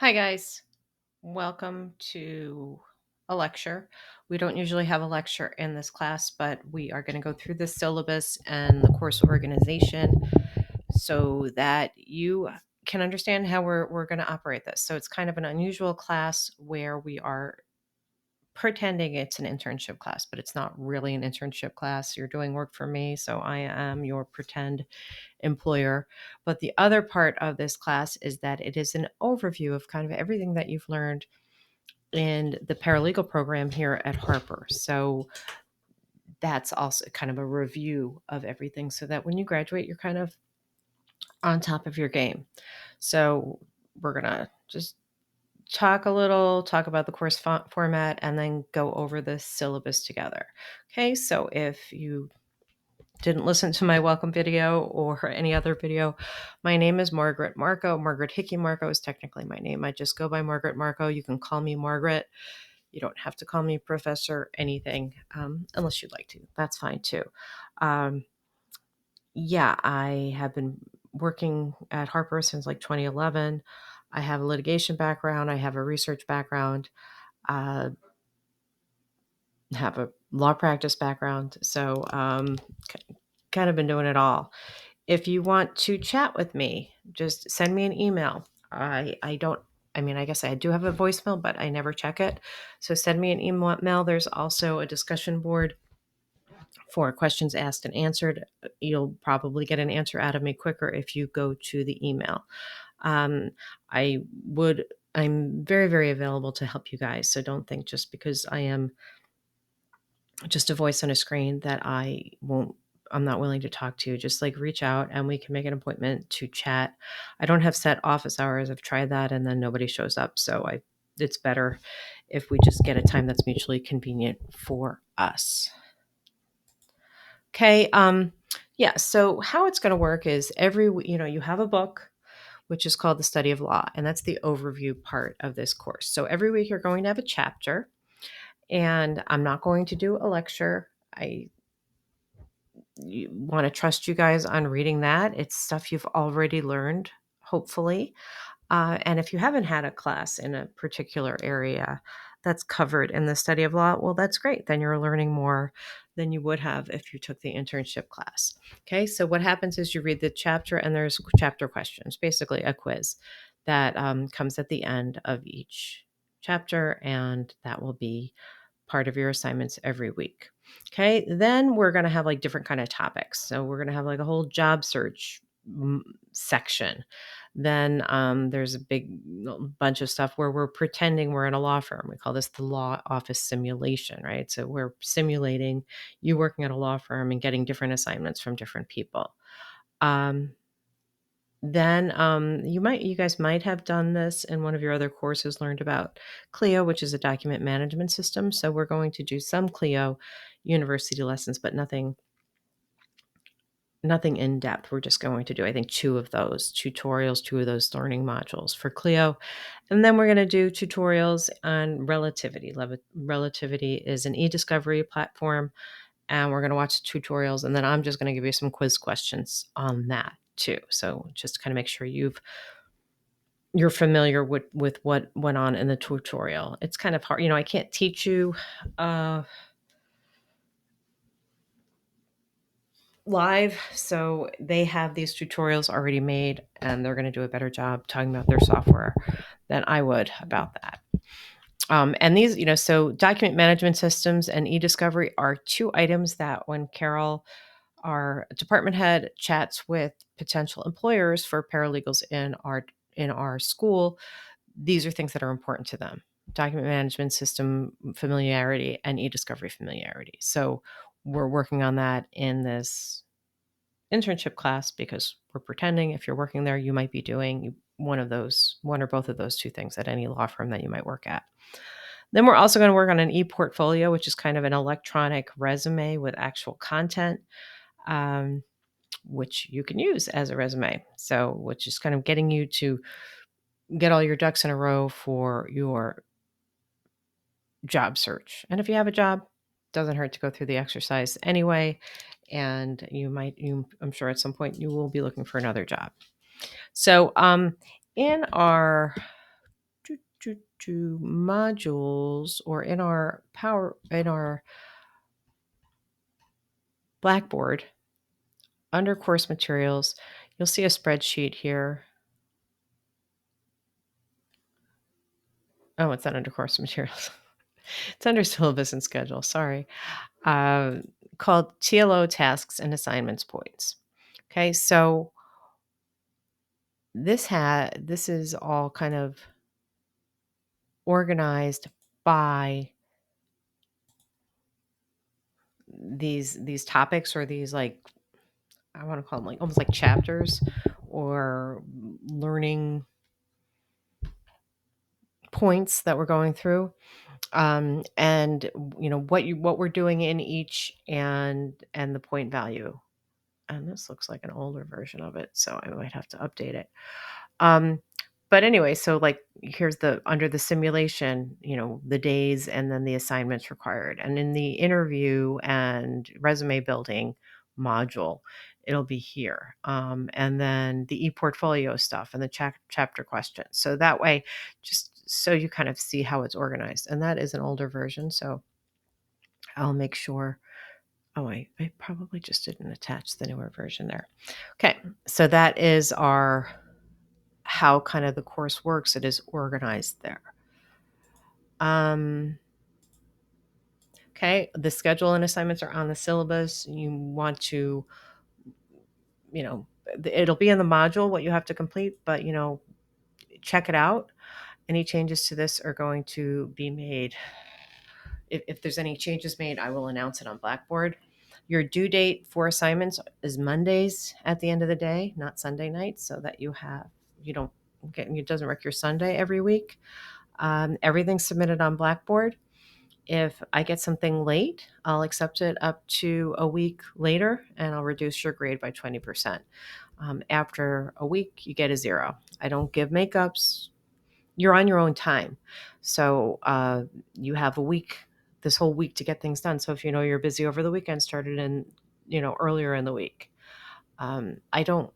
Hi, guys. Welcome to a lecture. We don't usually have a lecture in this class, but we are going to go through the syllabus and the course organization so that you can understand how we're going to operate this. So it's kind of an unusual class where we are pretending it's an internship class, but it's not really an internship class. You're doing work for me, so I am your pretend employer. But the other part of this class is that it is an overview of kind of everything that you've learned in the paralegal program here at Harper. So that's also kind of a review of everything so that when you graduate, you're kind of on top of your game. So we're going to just talk about the course format, and then go over the syllabus together. Okay, so if you didn't listen to my welcome video or any other video, my name is Margaret Marco. Margaret Hickey Marco is technically my name. I just go by Margaret Marco. You can call me Margaret. You don't have to call me professor, anything, unless you'd like to. That's fine too. Yeah, I have been working at Harper since like 2011. I have a litigation background. I have a research background. Uh, have a law practice background. So kind of been doing it all. If you want to chat with me, just send me an email. I don't, I mean, I guess I do have a voicemail, but I never check it. So send me an email. There's also a discussion board for questions asked and answered. You'll probably get an answer out of me quicker if you go to the email. Um, I would, I'm very, very available to help you guys. So don't think just because I am just a voice on a screen that I'm not willing to talk to you. Just like reach out and we can make an appointment to chat. I don't have set office hours. I've tried that and then nobody shows up. So it's better if we just get a time that's mutually convenient for us. Okay. Yeah. So how it's going to work is you have a book, which is called The Study of Law, and that's the overview part of this course. So every week you're going to have a chapter, and I'm not going to do a lecture. I want to trust you guys on reading that. It's stuff you've already learned, hopefully. And if you haven't had a class in a particular area that's covered in the study of law, well, that's great. Then you're learning more than you would have if you took the internship class. Okay, so what happens is you read the chapter and there's chapter questions, basically a quiz that comes at the end of each chapter, and that will be part of your assignments every week. Okay, then we're going to have like different kind of topics. So we're going to have like a whole job search section. Then there's a big bunch of stuff where we're pretending we're in a law firm. We call this the law office simulation, right? So we're simulating you working at a law firm and getting different assignments from different people. Then you guys might have done this in one of your other courses, learned about Clio, which is a document management system. So we're going to do some Clio university lessons, but nothing in depth. We're just going to do, I think, two of those tutorials, two of those learning modules for Clio. And then we're going to do tutorials on Relativity. Relativity is an e-discovery platform, and we're going to watch tutorials. And then I'm just going to give you some quiz questions on that too. So just kind of make sure you're familiar with what went on in the tutorial. It's kind of hard. I can't teach you live. So they have these tutorials already made, and they're going to do a better job talking about their software than I would about that. And these, so document management systems and e-discovery are two items that when Carol, our department head, chats with potential employers for paralegals in our school, these are things that are important to them: document management system familiarity and e-discovery familiarity. So we're working on that in this internship class because we're pretending if you're working there, you might be doing one or both of those two things at any law firm that you might work at. Then we're also going to work on an e-portfolio, which is kind of an electronic resume with actual content, which you can use as a resume. So, which is kind of getting you to get all your ducks in a row for your job search. And if you have a job, doesn't hurt to go through the exercise anyway. And I'm sure at some point you will be looking for another job. So in our modules, or in our Blackboard, under course materials, you'll see a spreadsheet here. Oh, it's not under course materials. It's under syllabus and schedule. Sorry. Uh, Called TLO tasks and assignments points. Okay, so this is all kind of organized by these topics, or these, like, I want to call them like almost like chapters or learning points that we're going through, and what we're doing in each, and the point value. And this looks like an older version of it, so I might have to update it. Um, but anyway, so like here's the under the simulation, the days and then the assignments required. And in the interview and resume building module, it'll be here. And then the e-portfolio stuff and the chapter questions. So that way, just so you kind of see how it's organized. And that is an older version, so I'll make sure. Oh, I probably just didn't attach the newer version there. Okay, so that is how kind of the course works. It is organized there. Okay, the schedule and assignments are on the syllabus. You want to, it'll be in the module what you have to complete, but check it out. Any changes to this are going to be made. If there's any changes made, I will announce it on Blackboard. Your due date for assignments is Mondays at the end of the day, not Sunday nights, so that you don't get, it doesn't wreck your Sunday every week. Everything's submitted on Blackboard. If I get something late, I'll accept it up to a week later, and I'll reduce your grade by 20%. After a week, you get a 0. I don't give makeups. You're on your own time. So you have this whole week to get things done. So if you're busy over the weekend, start it in, earlier in the week. I don't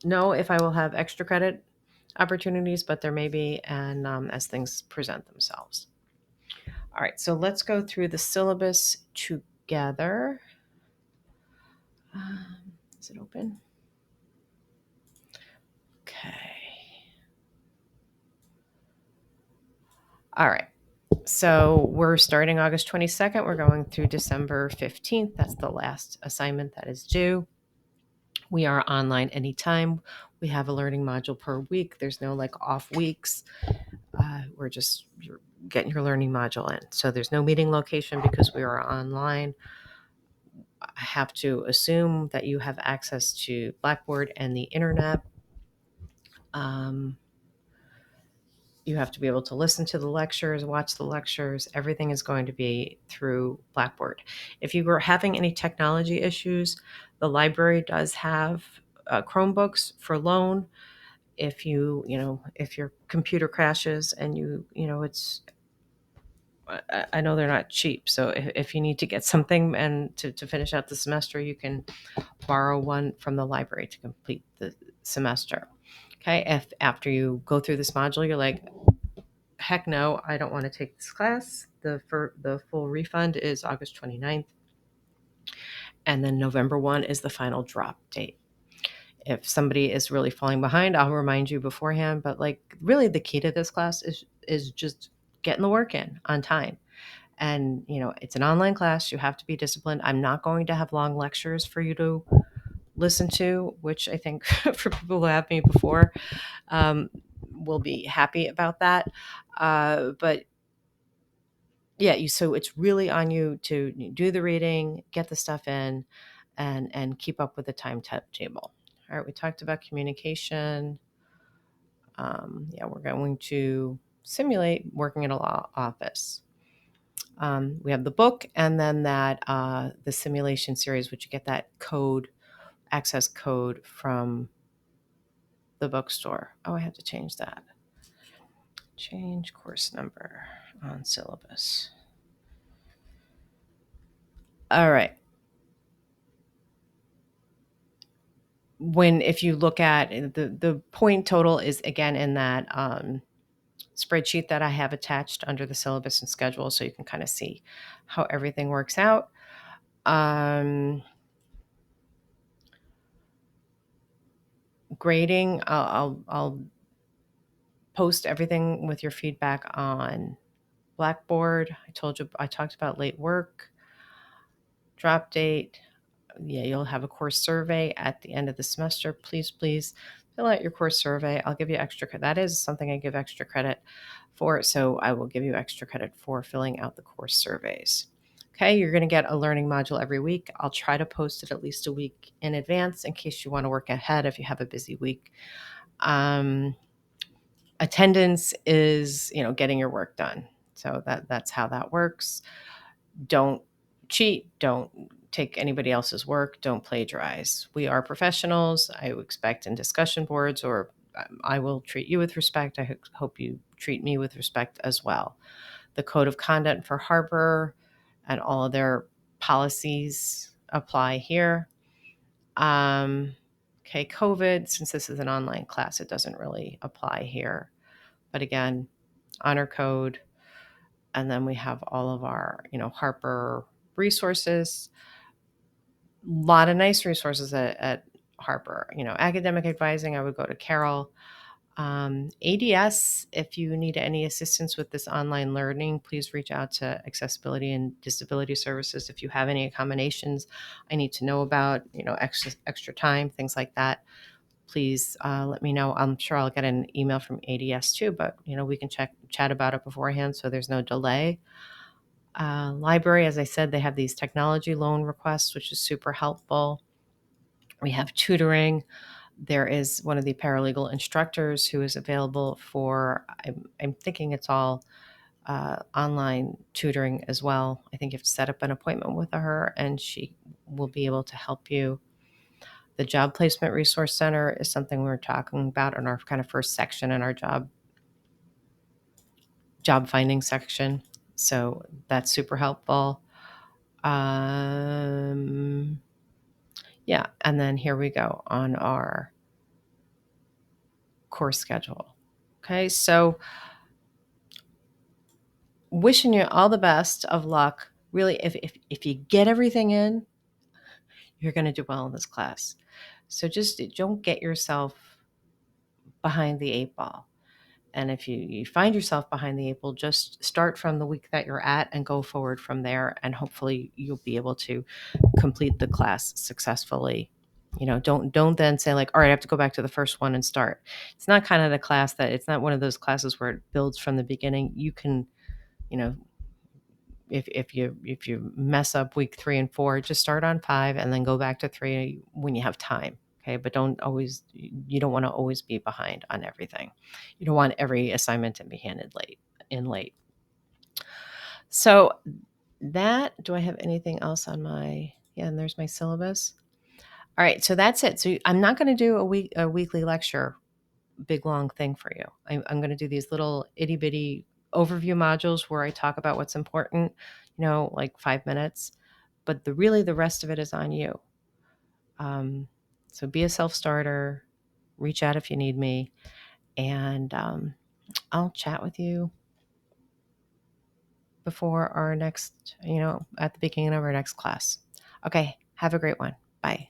know if I will have extra credit opportunities, but there may be, and as things present themselves. All right, so let's go through the syllabus together. Is it open? Okay. All right. So we're starting August 22nd. We're going through December 15th. That's the last assignment that is due. We are online anytime. We have a learning module per week. There's no off weeks. You're getting your learning module in. So there's no meeting location because we are online. I have to assume that you have access to Blackboard and the internet. You have to be able to listen to the lectures, watch the lectures. Everything is going to be through Blackboard. If you were having any technology issues, the library does have Chromebooks for loan. If if your computer crashes and I know they're not cheap. So if you need to get something and to finish out the semester, you can borrow one from the library to complete the semester. Okay. If after you go through this module, you're like, heck no, I don't want to take this class, the full refund is August 29th. And then November 1 is the final drop date. If somebody is really falling behind, I'll remind you beforehand. But really the key to this class is just getting the work in on time. And, it's an online class. You have to be disciplined. I'm not going to have long lectures for you to listen to, which I think for people who have me before, will be happy about that. But yeah, so it's really on you to do the reading, get the stuff in, and keep up with the timetable. All right, we talked about communication. Yeah, we're going to simulate working in a law office. We have the book, and then the simulation series, which you get that access code from the bookstore. Oh, I have to change that. Change course number on syllabus. All right. If you look at the point total is again in that spreadsheet that I have attached under the syllabus and schedule so you can kind of see how everything works out. Grading, I'll post everything with your feedback on Blackboard. I talked about late work, drop date. Yeah, you'll have a course survey at the end of the semester. Please fill out your course survey. I'll give you extra credit. That is something I give extra credit for. So I will give you extra credit for filling out the course surveys. Okay, you're going to get a learning module every week. I'll try to post it at least a week in advance in case you want to work ahead if you have a busy week. Attendance is, getting your work done. So that's how that works. Don't cheat. Don't take anybody else's work. Don't plagiarize. We are professionals. I expect in discussion boards, or I will treat you with respect. I hope you treat me with respect as well. The code of conduct for Harbor and all of their policies apply here. Okay, COVID, since this is an online class, it doesn't really apply here. But again, honor code. And then we have all of our, Harper resources. A lot of nice resources at Harper. Academic advising, I would go to Carol. ADS, if you need any assistance with this online learning, please reach out to Accessibility and Disability Services. If you have any accommodations I need to know about, extra time, things like that, please let me know. I'm sure I'll get an email from ADS too, but we can chat about it beforehand so there's no delay. Library, as I said, they have these technology loan requests, which is super helpful. We have tutoring. There is one of the paralegal instructors who is available for, I'm thinking it's all online tutoring as well. I think you have to set up an appointment with her and she will be able to help you. The Job Placement Resource Center is something we were talking about in our kind of first section in our job finding section. So that's super helpful. Yeah, and then here we go on our course schedule. Okay, so wishing you all the best of luck. Really, if you get everything in, you're going to do well in this class. So just don't get yourself behind the eight ball. And if you find yourself behind the eight ball, just start from the week that you're at and go forward from there. And hopefully you'll be able to complete the class successfully. Don't then say like, all right, I have to go back to the first one and start. It's not kind of the class it's not one of those classes where it builds from the beginning. You can, if you mess up week 3 and 4, just start on 5 and then go back to 3 when you have time. Okay, but you don't want to always be behind on everything. You don't want every assignment to be handed late. So do I have anything else on and there's my syllabus. All right, so that's it. So I'm not going to do a weekly lecture, big long thing for you. I'm going to do these little itty bitty overview modules where I talk about what's important, like 5 minutes, but the rest of it is on you. So be a self-starter, reach out if you need me, and I'll chat with you before our next, at the beginning of our next class. Okay, have a great one. Bye.